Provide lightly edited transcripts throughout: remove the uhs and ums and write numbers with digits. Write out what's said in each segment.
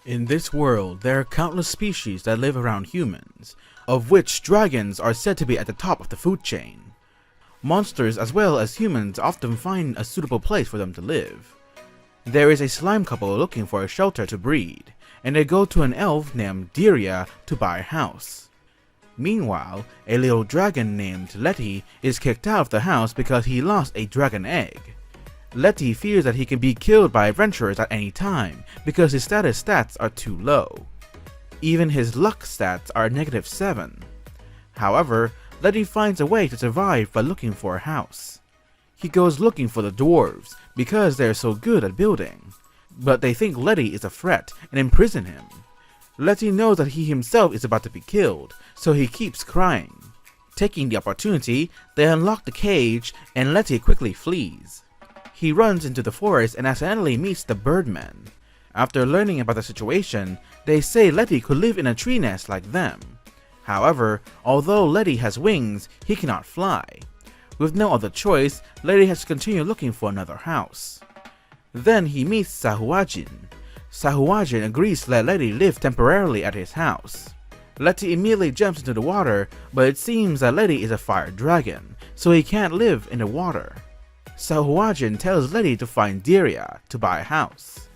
In this world, there are countless species that live around humans, of which dragons are said to be at the top of the food chain. Monsters as well as humans often find a suitable place for them to live. There is a slime couple looking for a shelter to breed, and they go to an elf named Diria to buy a house. Meanwhile, a little dragon named Letty is kicked out of the house because he lost a dragon egg. Letty fears that he can be killed by adventurers at any time because his status stats are too low. Even his luck stats are -7. However, Letty finds a way to survive by looking for a house. He goes looking for the dwarves because they are so good at building, but they think Letty is a threat and imprison him. Letty knows that he himself is about to be killed, so he keeps crying. Taking the opportunity, they unlock the cage and Letty quickly flees. He runs into the forest and accidentally meets the birdmen. After learning about the situation, they say Letty could live in a tree nest like them. However, although Letty has wings, he cannot fly. With no other choice, Letty has to continue looking for another house. Then he meets Sahuagin. Sahuagin agrees to let Letty live temporarily at his house. Letty immediately jumps into the water, but it seems that Letty is a fire dragon, so he can't live in the water. Sahuagin tells Letty to find Diria to buy a house.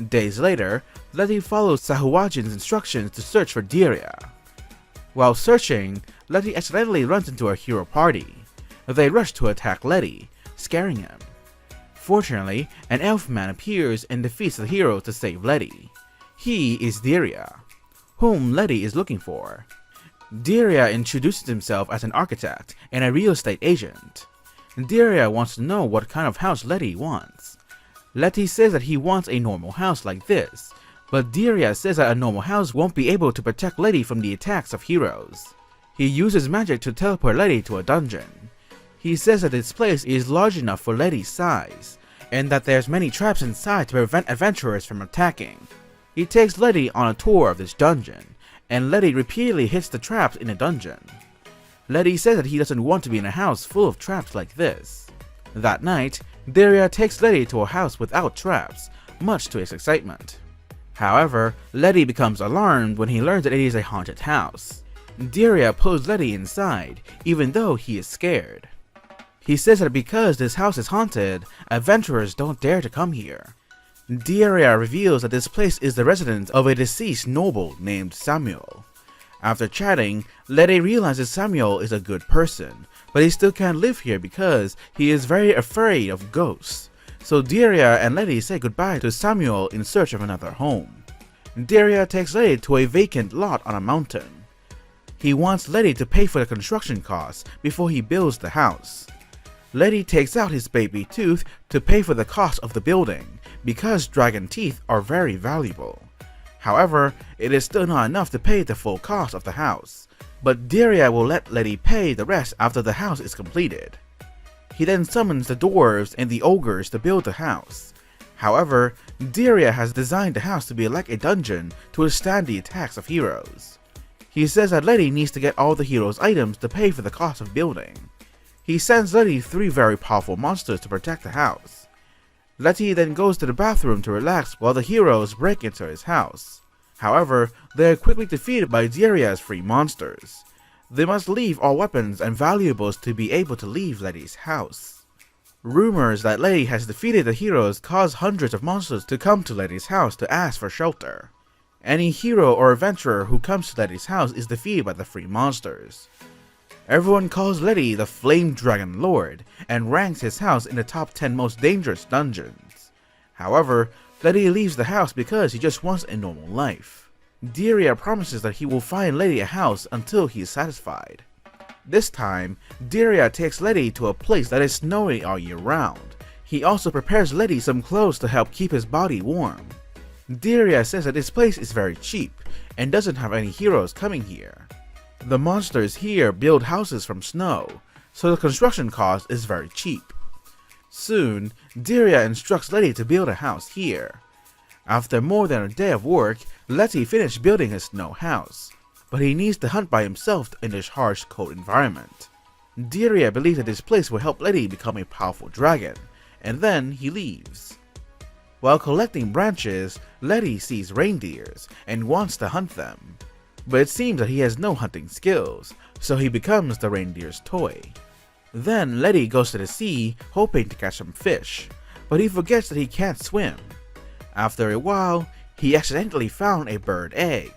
Days later, Letty follows Sahuagin's instructions to search for Diria. While searching, Letty accidentally runs into a hero party. They rush to attack Letty, scaring him. Fortunately, an elf man appears and defeats the heroes to save Letty. He is Diria, whom Letty is looking for. Diria introduces himself as an architect and a real estate agent. Diria wants to know what kind of house Letty wants. Letty says that he wants a normal house like this, but Diria says that a normal house won't be able to protect Letty from the attacks of heroes. He uses magic to teleport Letty to a dungeon. He says that this place is large enough for Letty's size, and that there's many traps inside to prevent adventurers from attacking. He takes Letty on a tour of this dungeon, and Letty repeatedly hits the traps in the dungeon. Letty says that he doesn't want to be in a house full of traps like this. That night, Diria takes Letty to a house without traps, much to his excitement. However, Letty becomes alarmed when he learns that it is a haunted house. Diria pulls Letty inside, even though he is scared. He says that because this house is haunted, adventurers don't dare to come here. Diria reveals that this place is the residence of a deceased noble named Samuel. After chatting, Letty realizes Samuel is a good person, but he still can't live here because he is very afraid of ghosts. So Diria and Letty say goodbye to Samuel in search of another home. Diria takes Letty to a vacant lot on a mountain. He wants Letty to pay for the construction costs before he builds the house. Letty takes out his baby tooth to pay for the cost of the building, because dragon teeth are very valuable. However, it is still not enough to pay the full cost of the house, but Diria will let Letty pay the rest after the house is completed. He then summons the dwarves and the ogres to build the house. However, Diria has designed the house to be like a dungeon to withstand the attacks of heroes. He says that Letty needs to get all the heroes' items to pay for the cost of building. He sends Letty 3 very powerful monsters to protect the house. Letty then goes to the bathroom to relax while the heroes break into his house. However, they are quickly defeated by Diria's 3 monsters. They must leave all weapons and valuables to be able to leave Letty's house. Rumors that Letty has defeated the heroes cause hundreds of monsters to come to Letty's house to ask for shelter. Any hero or adventurer who comes to Letty's house is defeated by the 3 monsters. Everyone calls Letty the Flame Dragon Lord and ranks his house in the top 10 most dangerous dungeons. However, Letty leaves the house because he just wants a normal life. Diria promises that he will find Letty a house until he is satisfied. This time, Diria takes Letty to a place that is snowy all year round. He also prepares Letty some clothes to help keep his body warm. Diria says that this place is very cheap and doesn't have any heroes coming here. The monsters here build houses from snow, so the construction cost is very cheap. Soon, Diria instructs Letty to build a house here. After more than a day of work, Letty finished building his snow house, but he needs to hunt by himself in this harsh, cold environment. Diria believes that this place will help Letty become a powerful dragon, and then he leaves. While collecting branches, Letty sees reindeers and wants to hunt them. But it seems that he has no hunting skills, so he becomes the reindeer's toy. Then Letty goes to the sea hoping to catch some fish, but he forgets that he can't swim. After a while, he accidentally found a bird egg.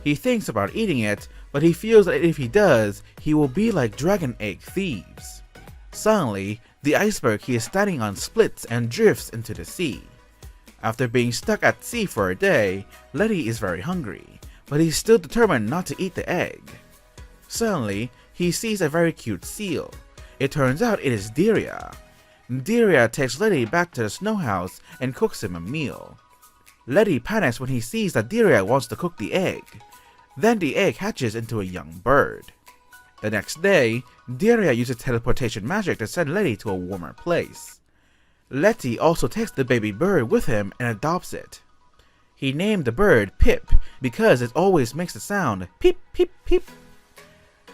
He thinks about eating it, but he feels that if he does, he will be like dragon egg thieves. Suddenly, the iceberg he is standing on splits and drifts into the sea. After being stuck at sea for a day, Letty is very hungry, but he's still determined not to eat the egg. Suddenly, he sees a very cute seal. It turns out it is Diria. Diria takes Letty back to the snow house and cooks him a meal. Letty panics when he sees that Diria wants to cook the egg. Then the egg hatches into a young bird. The next day, Diria uses teleportation magic to send Letty to a warmer place. Letty also takes the baby bird with him and adopts it. He named the bird Pip because it always makes the sound peep peep peep.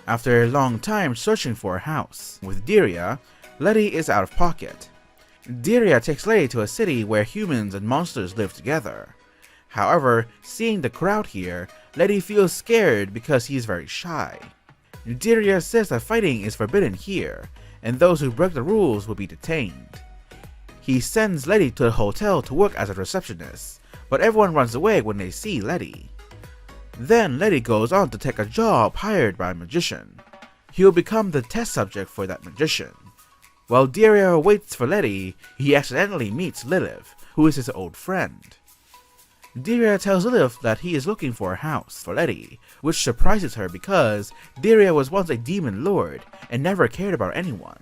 After a long time searching for a house with Diria, Letty is out of pocket. Diria takes Letty to a city where humans and monsters live together. However, seeing the crowd here, Letty feels scared because he is very shy. Diria says that fighting is forbidden here, and those who break the rules will be detained. He sends Letty to the hotel to work as a receptionist, but everyone runs away when they see Letty. Then Letty goes on to take a job hired by a magician. He will become the test subject for that magician. While Diria waits for Letty, he accidentally meets Lilith, who is his old friend. Diria tells Lilith that he is looking for a house for Letty, which surprises her because Diria was once a demon lord and never cared about anyone.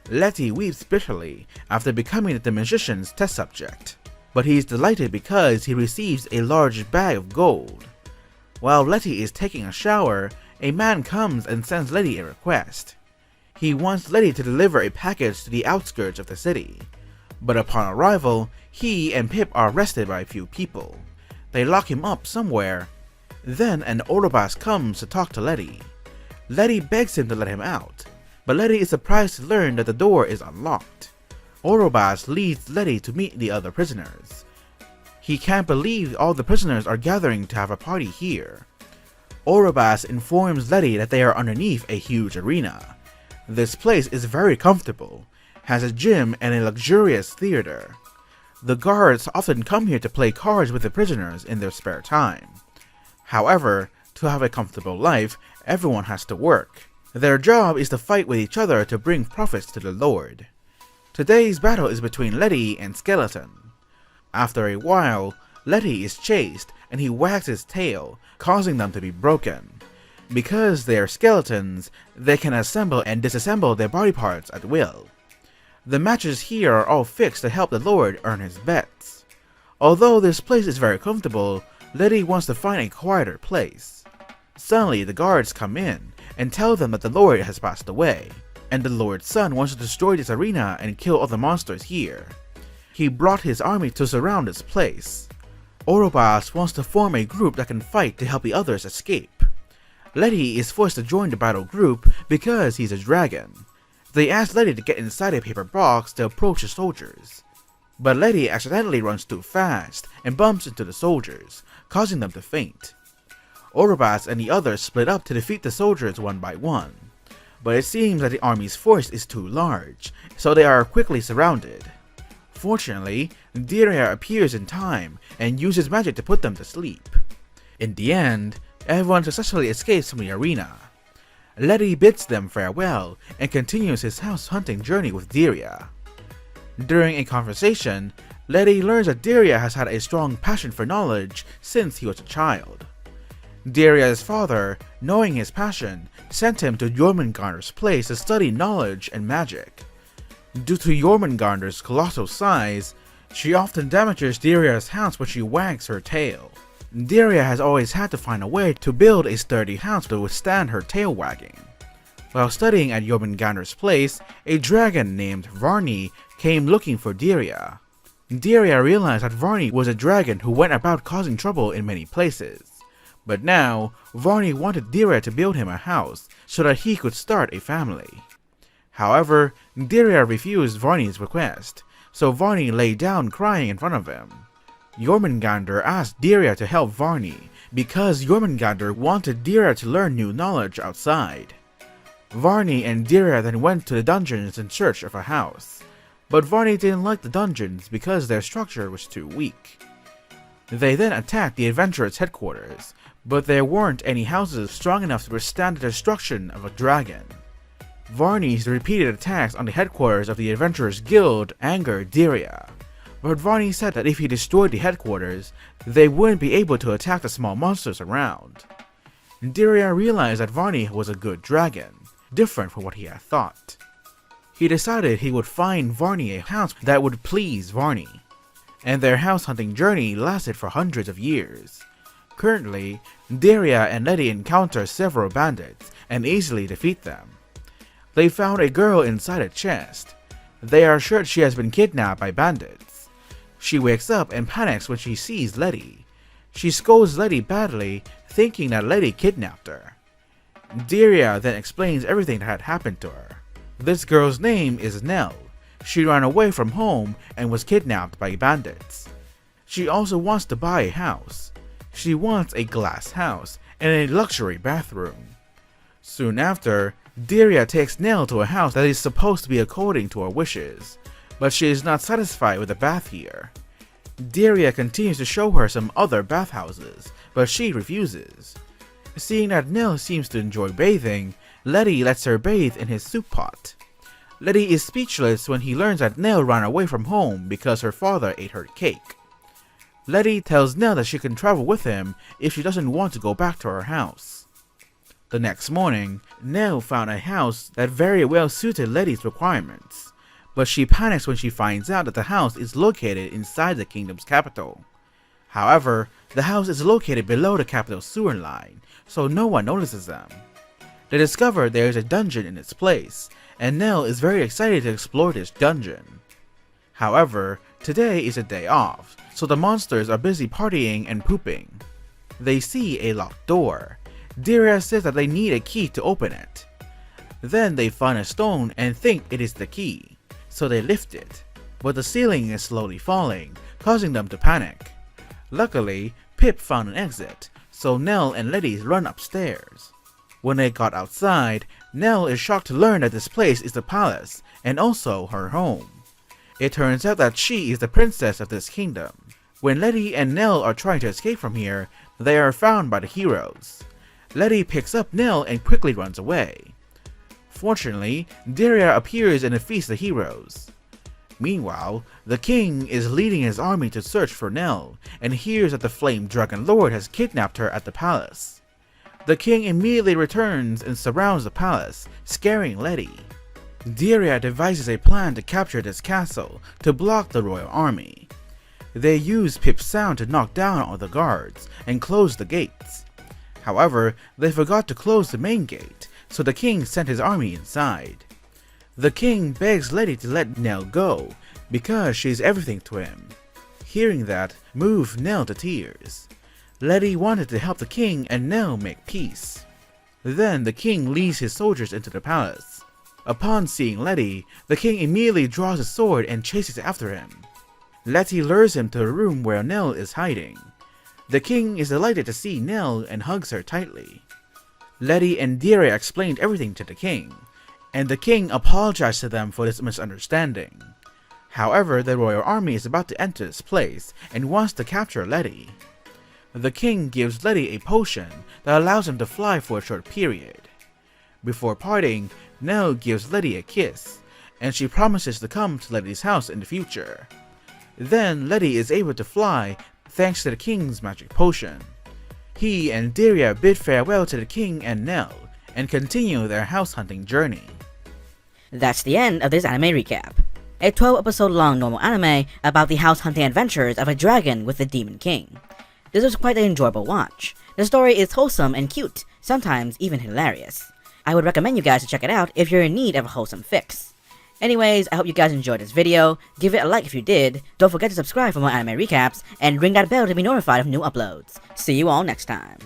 Letty weeps bitterly after becoming the magician's test subject, but he is delighted because he receives a large bag of gold. While Letty is taking a shower, a man comes and sends Letty a request. He wants Letty to deliver a package to the outskirts of the city. But upon arrival, he and Pip are arrested by a few people. They lock him up somewhere. Then an Orobas comes to talk to Letty. Letty begs him to let him out, but Letty is surprised to learn that the door is unlocked. Orobas leads Letty to meet the other prisoners. He can't believe all the prisoners are gathering to have a party here. Orobas informs Letty that they are underneath a huge arena. This place is very comfortable, has a gym and a luxurious theater. The guards often come here to play cards with the prisoners in their spare time. However, to have a comfortable life, everyone has to work. Their job is to fight with each other to bring profits to the Lord. Today's battle is between Letty and Skeleton. After a while, Letty is chased and he wags his tail, causing them to be broken. Because they are skeletons, they can assemble and disassemble their body parts at will. The matches here are all fixed to help the Lord earn his bets. Although this place is very comfortable, Letty wants to find a quieter place. Suddenly the guards come in and tell them that the Lord has passed away, and the Lord's son wants to destroy this arena and kill all the monsters here. He brought his army to surround this place. Orobas wants to form a group that can fight to help the others escape. Letty is forced to join the battle group because he's a dragon. They ask Letty to get inside a paper box to approach the soldiers. But Letty accidentally runs too fast and bumps into the soldiers, causing them to faint. Orobas and the others split up to defeat the soldiers one by one. But it seems that the army's force is too large, so they are quickly surrounded. Fortunately, Diria appears in time and uses magic to put them to sleep. In the end, everyone successfully escapes from the arena. Letty bids them farewell and continues his house hunting journey with Diria. During a conversation, Letty learns that Diria has had a strong passion for knowledge since he was a child. Diria's father, knowing his passion, sent him to Jormungandr's place to study knowledge and magic. Due to Jormungandr's colossal size, she often damages Diria's house when she wags her tail. Diria has always had to find a way to build a sturdy house to withstand her tail wagging. While studying at Jormungandr's place, a dragon named Varney came looking for Diria. Diria realized that Varney was a dragon who went about causing trouble in many places. But now, Varney wanted Diria to build him a house so that he could start a family. However, Diria refused Varney's request, so Varney lay down crying in front of him. Jormungandr asked Dirya to help Varney, because Jormungandr wanted Dirya to learn new knowledge outside. Varney and Dirya then went to the dungeons in search of a house, but Varney didn't like the dungeons because their structure was too weak. They then attacked the adventurers' headquarters, but there weren't any houses strong enough to withstand the destruction of a dragon. Varney's repeated attacks on the headquarters of the Adventurers Guild angered Dirya, but Varney said that if he destroyed the headquarters, they wouldn't be able to attack the small monsters around. Dirya realized that Varney was a good dragon, different from what he had thought. He decided he would find Varney a house that would please Varney, and their house hunting journey lasted for hundreds of years. Currently, Dirya and Letty encounter several bandits and easily defeat them. They found a girl inside a chest. They are sure she has been kidnapped by bandits. She wakes up and panics when she sees Letty. She scolds Letty badly, thinking that Letty kidnapped her. Dirya then explains everything that had happened to her. This girl's name is Nell. She ran away from home and was kidnapped by bandits. She also wants to buy a house. She wants a glass house and a luxury bathroom. Soon after, Dirya takes Nell to a house that is supposed to be according to her wishes, but she is not satisfied with the bath here. Dirya continues to show her some other bathhouses, but she refuses. Seeing that Nell seems to enjoy bathing, Letty lets her bathe in his soup pot. Letty is speechless when he learns that Nell ran away from home because her father ate her cake. Letty tells Nell that she can travel with him if she doesn't want to go back to her house. The next morning, Nell found a house that very well suited Letty's requirements, but she panics when she finds out that the house is located inside the kingdom's capital. However, the house is located below the capital's sewer line, so no one notices them. They discover there is a dungeon in its place, and Nell is very excited to explore this dungeon. However, today is a day off, so the monsters are busy partying and pooping. They see a locked door. Dirya says that they need a key to open it. Then they find a stone and think it is the key, so they lift it, but the ceiling is slowly falling, causing them to panic. Luckily, Pip found an exit, so Nell and Letty run upstairs. When they got outside, Nell is shocked to learn that this place is the palace, and also her home. It turns out that she is the princess of this kingdom. When Letty and Nell are trying to escape from here, they are found by the heroes. Letty picks up Nell and quickly runs away. Fortunately, Dirya appears and defeats the heroes. Meanwhile, the king is leading his army to search for Nell, and hears that the Flame Dragon Lord has kidnapped her at the palace. The king immediately returns and surrounds the palace, scaring Letty. Dirya devises a plan to capture this castle to block the royal army. They use Pip's sound to knock down all the guards and close the gates. However, they forgot to close the main gate, so the king sent his army inside. The king begs Letty to let Nell go, because she is everything to him. Hearing that moved Nell to tears. Letty wanted to help the king and Nell make peace. Then the king leads his soldiers into the palace. Upon seeing Letty, the king immediately draws his sword and chases after him. Letty lures him to the room where Nell is hiding. The king is delighted to see Nell and hugs her tightly. Letty and Dirya explained everything to the king, and the king apologized to them for this misunderstanding. However, the royal army is about to enter this place and wants to capture Letty. The king gives Letty a potion that allows him to fly for a short period. Before parting, Nell gives Letty a kiss, and she promises to come to Letty's house in the future. Then Letty is able to fly thanks to the king's magic potion. He and Dirya bid farewell to the king and Nell, and continue their house hunting journey. That's the end of this anime recap. A 12-episode long normal anime about the house hunting adventures of a dragon with the Demon King. This was quite an enjoyable watch. The story is wholesome and cute, sometimes even hilarious. I would recommend you guys to check it out if you're in need of a wholesome fix. Anyways, I hope you guys enjoyed this video. Give it a like if you did. Don't forget to subscribe for more anime recaps, and ring that bell to be notified of new uploads. See you all next time.